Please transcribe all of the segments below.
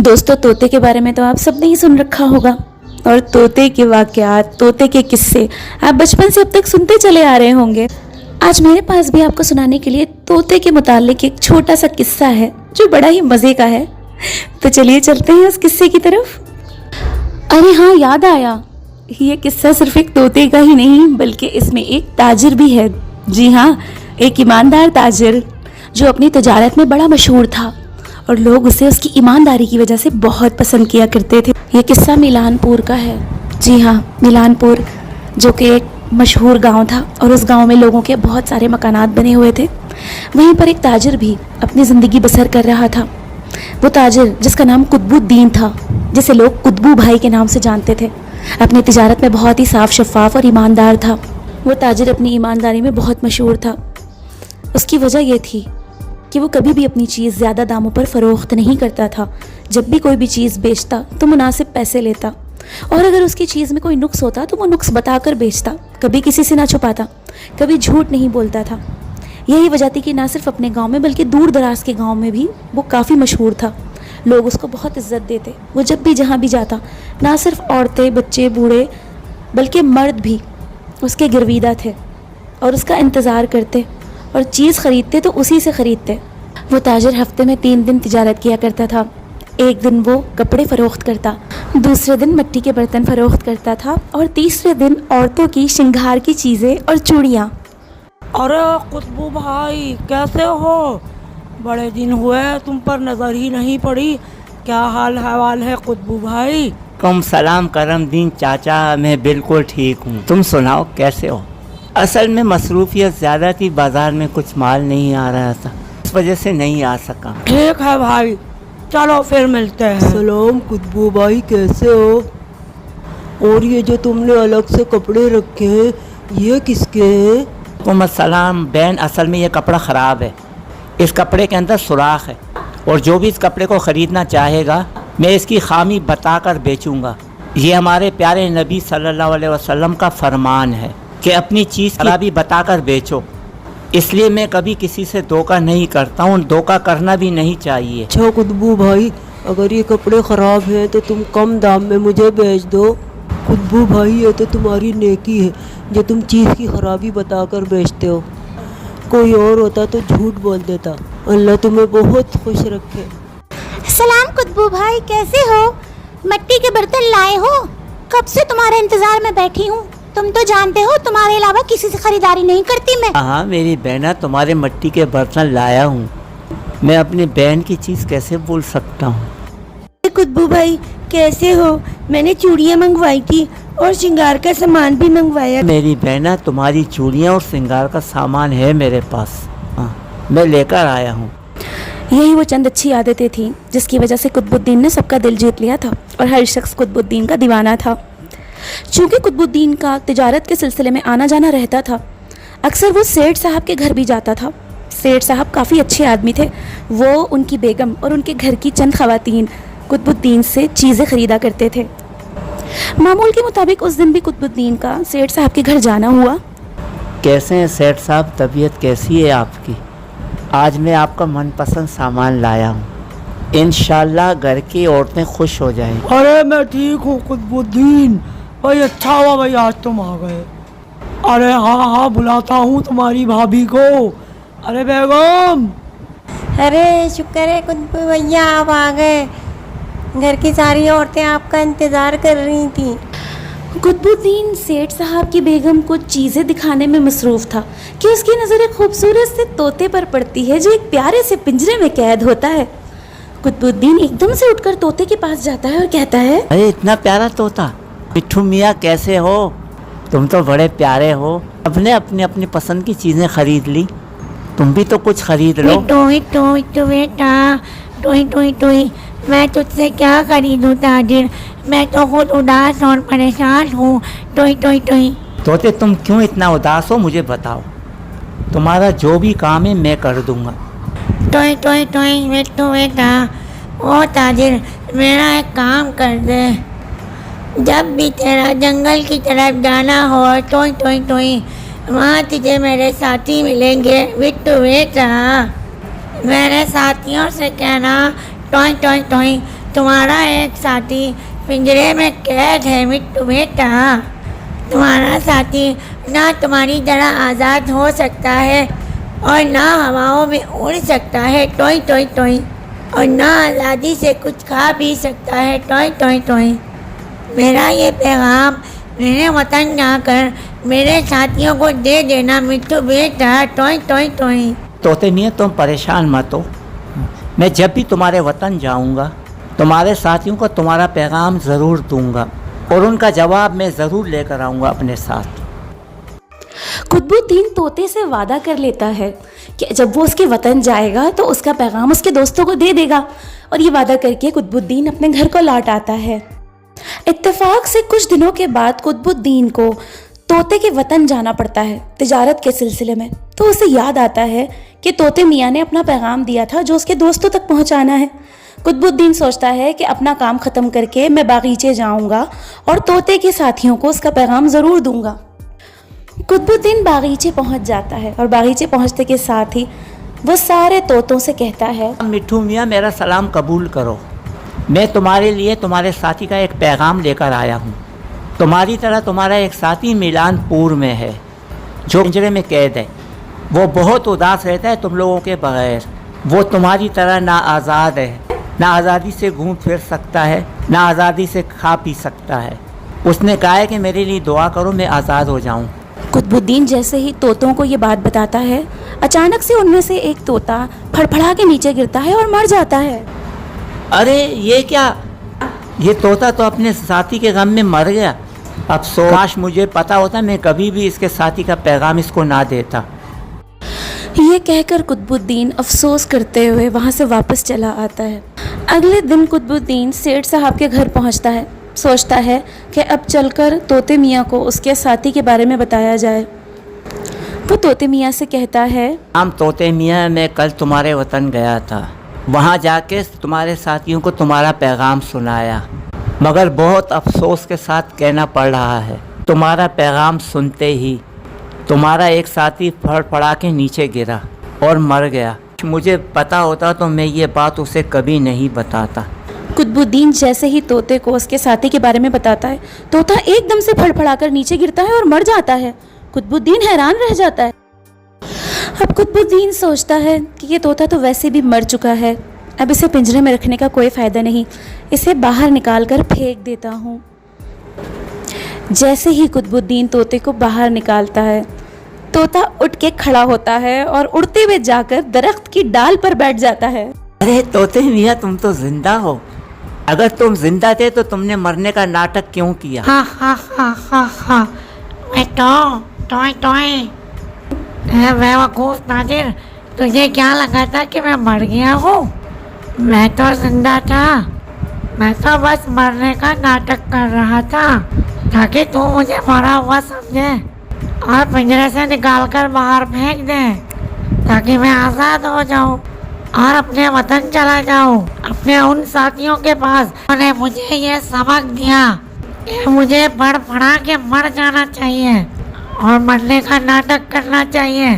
दोस्तों, तोते के बारे में तो आप सब ने ही सुन रखा होगा, और तोते के वाक़यात, तोते के किस्से आप बचपन से अब तक सुनते चले आ रहे होंगे। आज मेरे पास भी आपको सुनाने के लिए तोते के मुतालिक एक छोटा सा किस्सा है जो बड़ा ही मज़े का है। तो चलिए चलते हैं उस किस्से की तरफ। अरे हाँ, याद आया, ये किस्सा सिर्फ एक तोते का ही नहीं बल्कि इसमें एक ताजिर भी है। जी हाँ, एक ईमानदार ताजिर जो अपनी तजारत में बड़ा मशहूर था और लोग उसे उसकी ईमानदारी की वजह से बहुत पसंद किया करते थे। ये किस्सा मिलानपुर का है। जी हाँ, मिलानपुर जो कि एक मशहूर गांव था और उस गांव में लोगों के बहुत सारे मकानात बने हुए थे। वहीं पर एक ताजिर भी अपनी ज़िंदगी बसर कर रहा था। वो ताजिर जिसका नाम कुतुबुद्दीन था, जिसे लोग कुतबू भाई के नाम से जानते थे, अपनी तिजारत में बहुत ही साफ शफाफ और ईमानदार था। वो ताजिर अपनी ईमानदारी में बहुत मशहूर था। उसकी वजह ये थी कि वो कभी भी अपनी चीज़ ज़्यादा दामों पर फ़रोख्त नहीं करता था। जब भी कोई भी चीज़ बेचता तो मुनासिब पैसे लेता, और अगर उसकी चीज़ में कोई नुक्स होता तो वो नुक्स बताकर बेचता। कभी किसी से ना छुपाता, कभी झूठ नहीं बोलता था। यही वजह थी कि ना सिर्फ अपने गांव में बल्कि दूर दराज के गांव में भी वो काफ़ी मशहूर था। लोग उसको बहुत इज्जत देते। वो जब भी जहाँ भी जाता, ना सिर्फ औरतें, बच्चे, बूढ़े बल्कि मर्द भी उसके गिरवीदा थे और उसका इंतज़ार करते, और चीज़ ख़रीदते तो उसी से ख़रीदते। वो ताजिर हफ्ते में 3 दिन तिजारत किया करता था। एक दिन वो कपड़े फ़रोख्त करता, दूसरे दिन मिट्टी के बर्तन फ़रोख्त करता था, और तीसरे दिन औरतों की श्रृंगार की चीज़ें और चूड़ियाँ। अरे कुतबू भाई, कैसे हो? बड़े दिन हुए, तुम पर नज़र ही नहीं पड़ी। क्या हाल हवाल है कुतबू भाई? कम सलाम करमदीन चाचा, मैं बिल्कुल ठीक हूँ। तुम सुनाओ कैसे हो? असल में मसरूफियत ज़्यादा थी, बाज़ार में कुछ माल नहीं आ रहा था, इस वजह से नहीं आ सका। ठीक है भाई, चलो फिर मिलते हैं। सलाम कुतबू भाई, कैसे हो? और ये जो तुमने अलग से कपड़े रखे हैं, ये किसके हैं? सलाम बैन, असल में ये कपड़ा ख़राब है। इस कपड़े के अंदर सुराख है, और जो भी इस कपड़े को ख़रीदना चाहेगा मैं इसकी खामी बताकर बेचूंगा। ये हमारे प्यारे नबी सल्लल्लाहु अलैहि वसल्लम का फरमान है कि अपनी चीज़ की खराबी बताकर बेचो। इसलिए मैं कभी किसी से धोखा नहीं करता हूँ, धोखा करना भी नहीं चाहिए। अच्छा कुतबू भाई, अगर ये कपड़े ख़राब हैं तो तुम कम दाम में मुझे बेच दो। कुतबू भाई, ये तो तुम्हारी नेकी है जो तुम चीज़ की खराबी बताकर बेचते हो। कोई और होता तो झूठ बोल देता। अल्लाह तुम्हें बहुत खुश रखे। सलाम कुतबू भाई, कैसे हो? मिट्टी के बर्तन लाए हो? कब से तुम्हारे इंतजार में बैठी हूँ। तुम तो जानते हो तुम्हारे अलावा किसी से खरीदारी नहीं करती मैं। हाँ मेरी बहना, तुम्हारे मिट्टी के बर्तन लाया हूँ। मैं अपनी बहन की चीज़ कैसे भूल सकता हूँ। कुतबू भाई कैसे हो? मैंने चूड़ियाँ मंगवाई थी और श्रृंगार का सामान भी मंगवाया। मेरी बहना, तुम्हारी चूड़ियाँ और श्रृंगार का सामान है मेरे पास। हाँ, मैं लेकर आया हूँ। यही वो चंद अच्छी आदतें थीं जिसकी वजह से कुतुबुद्दीन ने सबका दिल जीत लिया था और हर शख्स कुतुबुद्दीन का दीवाना था। चूँकि कुतुबुद्दीन का तिजारत के सिलसिले में आना जाना रहता था, अक्सर वो सेठ साहब के घर भी जाता था। सेठ साहब काफ़ी अच्छे आदमी थे। वो उनकी बेगम और उनके घर की चंद ख़वातीन कुतुबुद्दीन से चीज़ें ख़रीदा करते थे। मामूल के मुताबिक उस दिन भी कुतुबुद्दीन का सेठ साहब के घर जाना हुआ। कैसे हैं सेठ साहब? तबीयत कैसी है आपकी? आज मैं आपका मनपसंद सामान लाया हूँ, इंशाल्लाह घर की औरतें खुश हो जाएंगी। अरे मैं ठीक हूँ कुतुबुद्दीन भाई, अच्छा हुआ भाई आज तुम आ गए। अरे हाँ, बुलाता हूँ तुम्हारी भाभी को। अरे बेगम। अरे शुक्र है कुतबू भैया, आप आ गए। घर की सारी औरतें आपका इंतज़ार कर रही थी। कुतुबुद्दीन सेठ साहब की बेगम को चीज़ें दिखाने में मसरूफ़ था कि उसकी नज़र एक खूबसूरत से तोते पर पड़ती है जो एक प्यारे से पिंजरे में कैद होता है। कुतुबुद्दीन एकदम से उठकर तोते के पास जाता है और कहता है, अरे इतना प्यारा तोता, मिठू मियाँ कैसे हो? तुम तो बड़े प्यारे हो। अपने अपनी पसंद की चीज़ें खरीद ली, तुम भी तो कुछ खरीद लो। टोई मैं तुझसे क्या खरीदूं ताजिर, मैं तो खुद उदास और परेशान हूँ। टोई तोते, तुम क्यों इतना उदास हो? मुझे बताओ, तुम्हारा जो भी काम है मैं कर दूंगा। टोई मिट्टू बेटा, ओ ताजिर मेरा एक काम कर दे। जब भी तेरा जंगल की तरफ जाना हो टोई वहाँ तुझे मेरे साथी मिलेंगे। बिट्टू बेटा, मेरे साथियों से कहना टोई तुम्हारा एक साथी पिंजरे में कैद है मिट्टू बेटा। तुम्हारा साथी ना तुम्हारी तरह आज़ाद हो सकता है और ना हवाओं में उड़ सकता है टोई टोई टोई, और ना आज़ादी से कुछ खा पी सकता है टोई टोई टोई। मेरा ये पैगाम मेरे वतन जाकर मेरे साथियों को दे देना मिट्टू बेटा टोई टोई टोई। तोते मियाँ तुम परेशान मत हो, मैं जब भी तुम्हारे वतन जाऊंगा तुम्हारे साथियों को तुम्हारा पैगाम ज़रूर दूंगा और उनका जवाब मैं ज़रूर लेकर आऊँगा अपने साथ। कुतुबुद्दीन तोते से वादा कर लेता है कि जब वो उसके वतन जाएगा तो उसका पैगाम उसके दोस्तों को दे देगा, और ये वादा करके कुतुबुद्दीन अपने घर को लौट आता है। इत्तेफाक से कुछ दिनों के बाद कुतुबुद्दीन को तोते के वतन जाना पड़ता है तिजारत के सिलसिले में। तो उसे याद आता है कि तोते मियाँ ने अपना पैगाम दिया था जो उसके दोस्तों तक पहुँचाना है। कुतुबुद्दीन सोचता है कि अपना काम ख़त्म करके मैं बागीचे जाऊँगा और तोते के साथियों को उसका पैगाम ज़रूर दूँगा। कुतुबुद्दीन बागीचे पहुँच जाता है और बागीचे पहुँचते के साथ ही वो सारे तोतों से कहता है, मिट्टू मियाँ मेरा सलाम कबूल करो, मैं तुम्हारे लिए तुम्हारे साथी का एक पैगाम लेकर आया हूँ। तुम्हारी तरह तुम्हारा एक साथी मिलानपुर में है जो पिंजरे में कैद है। वो बहुत उदास रहता है तुम लोगों के बगैर। वो तुम्हारी तरह ना आज़ाद है, ना आज़ादी से घूम फिर सकता है, ना आज़ादी से खा पी सकता है। उसने कहा है कि मेरे लिए दुआ करो मैं आज़ाद हो जाऊँ। कुतुबुद्दीन जैसे ही तोतों को ये बात बताता है, अचानक से उनमें से एक तोता फड़फड़ा के नीचे गिरता है और मर जाता है। अरे ये क्या, ये तोता तो अपने साथी के गम में मर गया। अफसोस, काश मुझे पता होता मैं कभी भी इसके साथी का पैगाम इसको ना देता। ये कहकर कुतुबुद्दीन अफसोस करते हुए वहाँ से वापस चला आता है। अगले दिन कुतुबुद्दीन सेठ साहब के घर पहुँचता है। सोचता है कि अब चलकर तोते मियाँ को उसके साथी के बारे में बताया जाए। वो तोते मियाँ से कहता है, हम तोते मियाँ मैं कल तुम्हारे वतन गया था, वहाँ जाके तुम्हारे साथियों को तुम्हारा पैगाम सुनाया, मगर बहुत अफसोस के साथ कहना पड़ रहा है तुम्हारा पैगाम सुनते ही तुम्हारा एक साथी फड़फड़ा के नीचे गिरा और मर गया। मुझे पता होता तो मैं ये बात उसे कभी नहीं बताता। कुतुबुद्दीन जैसे ही तोते को उसके साथी के बारे में बताता है, तोता एकदम से फड़फड़ाकर नीचे गिरता है और मर जाता है। कुतुबुद्दीन हैरान रह जाता है। अब कुतुबुद्दीन सोचता है कि ये तोता तो वैसे भी मर चुका है, अब इसे पिंजरे में रखने का कोई फ़ायदा नहीं, इसे बाहर निकाल कर फेंक देता हूँ। जैसे ही कुतुबुद्दीन तोते को बाहर निकालता है, तोता उठ के खड़ा होता है और उड़ते हुए जाकर दरख्त की डाल पर बैठ जाता है। अरे तोते मियाँ तुम तो जिंदा हो, अगर तुम जिंदा थे तो तुमने मरने का नाटक क्यों किया? हा हा हा हा हा, मैं टॉय टॉय। बेवकूफ़ ताजिर, तुझे क्या लगा था कि मैं मर गया हूँ? मैं तो जिंदा था, मैं तो बस मरने का नाटक कर रहा था ताकि तू मुझे मरा हुआ समझे और पिंजरे से निकाल कर बाहर फेंक दे ताकि मैं आज़ाद हो जाऊँ और अपने वतन चला जाऊँ, अपने उन साथियों के पास। उन्होंने मुझे ये सबक दिया कि मुझे फड़फड़ा के मर जाना चाहिए और मरने का नाटक करना चाहिए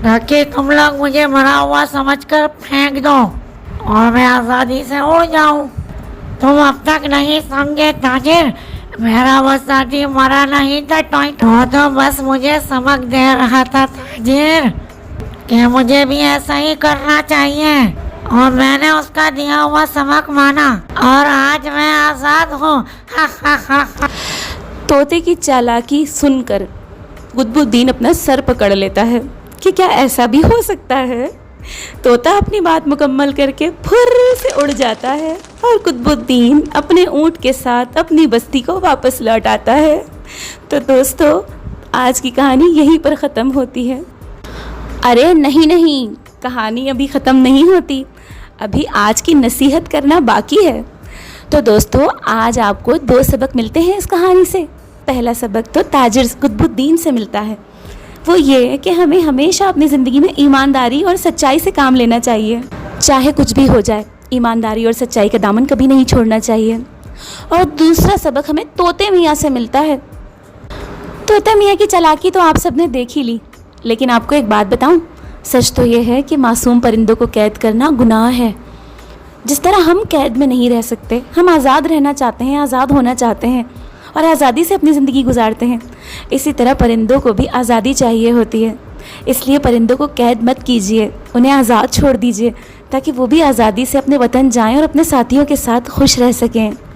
ताकि तुम लोग मुझे मरा हुआ समझकर फेंक दो और मैं आज़ादी से उड़ जाऊँ। तुम अब तक नहीं समझे ताजिर, मेरा वो साथी मरा नहीं था टॉय, तो बस मुझे सबक दे रहा था ताजिर कि मुझे भी ऐसा ही करना चाहिए, और मैंने उसका दिया हुआ सबक माना और आज मैं आज़ाद हूँ। हा हा हा हा। तोते की चालाकी सुनकर कुतुबुद्दीन अपना सर पकड़ लेता है कि क्या ऐसा भी हो सकता है। तोता अपनी बात मुकम्मल करके फुर्र से उड़ जाता है और कुतुबुद्दीन अपने ऊँट के साथ अपनी बस्ती को वापस लौट आता है। तो दोस्तों, आज की कहानी यहीं पर ख़त्म होती है। अरे नहीं, कहानी अभी ख़त्म नहीं होती, अभी आज की नसीहत करना बाकी है। तो दोस्तों, आज आपको 2 सबक मिलते हैं इस कहानी से। पहला सबक तो ताजिर कुतुबुद्दीन से मिलता है, वो ये कि हमें हमेशा अपनी ज़िंदगी में ईमानदारी और सच्चाई से काम लेना चाहिए, चाहे कुछ भी हो जाए। ईमानदारी और सच्चाई का दामन कभी नहीं छोड़ना चाहिए। और दूसरा सबक हमें तोते मियाँ से मिलता है। तोते मियाँ की चालाकी तो आप सब ने देख ही ली, लेकिन आपको एक बात बताऊं, सच तो ये है कि मासूम परिंदों को कैद करना गुनाह है। जिस तरह हम कैद में नहीं रह सकते, हम आज़ाद रहना चाहते हैं, आज़ाद होना चाहते हैं और आज़ादी से अपनी ज़िंदगी गुजारते हैं, इसी तरह परिंदों को भी आज़ादी चाहिए होती है। इसलिए परिंदों को कैद मत कीजिए, उन्हें आज़ाद छोड़ दीजिए ताकि वो भी आज़ादी से अपने वतन जाएं और अपने साथियों के साथ खुश रह सकें।